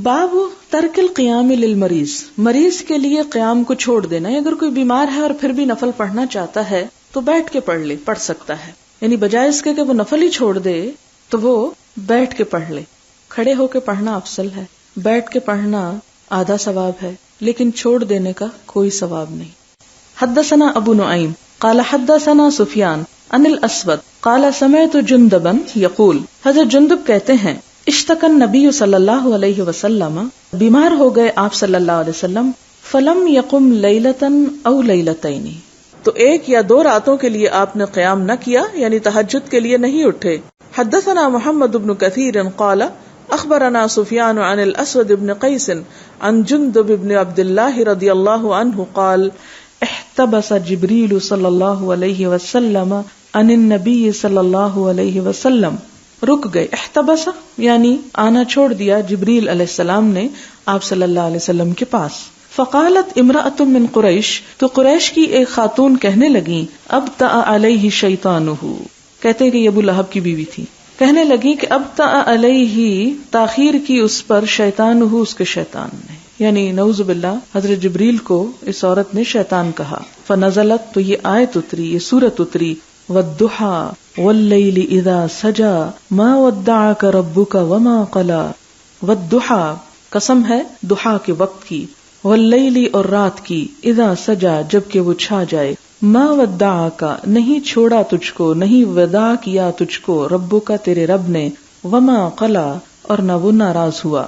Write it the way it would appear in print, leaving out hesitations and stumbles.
باب ترک القیام للمریض، مریض کے لیے قیام کو چھوڑ دینا ہے. اگر کوئی بیمار ہے اور پھر بھی نفل پڑھنا چاہتا ہے تو بیٹھ کے پڑھ سکتا ہے. یعنی بجائے اس کے کہ وہ نفل ہی چھوڑ دے تو وہ بیٹھ کے پڑھ لے. کھڑے ہو کے پڑھنا افضل ہے، بیٹھ کے پڑھنا آدھا ثواب ہے، لیکن چھوڑ دینے کا کوئی ثواب نہیں. حدثنا ابو نعیم قال حدثنا سفیان عن الاسود قال سمعت جندبا یقول، حضرت جندب کہتے ہیں اشتکى النبی صلی اللہ علیہ وسلم، بیمار ہو گئے آپ صلی اللہ علیہ وسلم، فلم یقم لیلتا او لیلتین، تو ایک یا دو راتوں کے لیے آپ نے قیام نہ کیا، یعنی تہجد کے لیے نہیں اٹھے. حدثنا محمد بن کثیر قال اخبرنا سفیان عن الاسود بن قیس عن جندب بن عبد اللہ رضی اللہ عنہ قال احتبس جبریل صلی اللہ علیہ وسلم عن النبی صلی اللہ علیہ وسلم، رک گئے. احتبس یعنی آنا چھوڑ دیا جبریل علیہ السلام نے آپ صلی اللہ علیہ وسلم کے پاس. فقالت امرأۃ من قریش، تو قریش کی ایک خاتون کہنے لگی ابطأ علیہ شیطانہ، کہتے کہ یہ ابو لہب کی بیوی تھی، کہنے لگی کہ ابطأ علیہ، تاخیر کی اس پر، شیطانہ، اس کے شیطان نے، یعنی نعوذ باللہ حضرت جبریل کو اس عورت نے شیطان کہا. فنزلت، تو یہ آیت اتری، یہ سورت اتری، والضحى واللیل اذا سجا ما ودعک ربک وما قلا. والضحى قسم ہے ضحا کے وقت کی، واللیل اور رات کی، اذا سجا جب کہ وہ چھا جائے، ما ودعک نہیں چھوڑا تجھ کو، نہیں وداع کیا تجھ کو، ربک تیرے رب نے، وما قلا اور نہ وہ ناراض ہوا.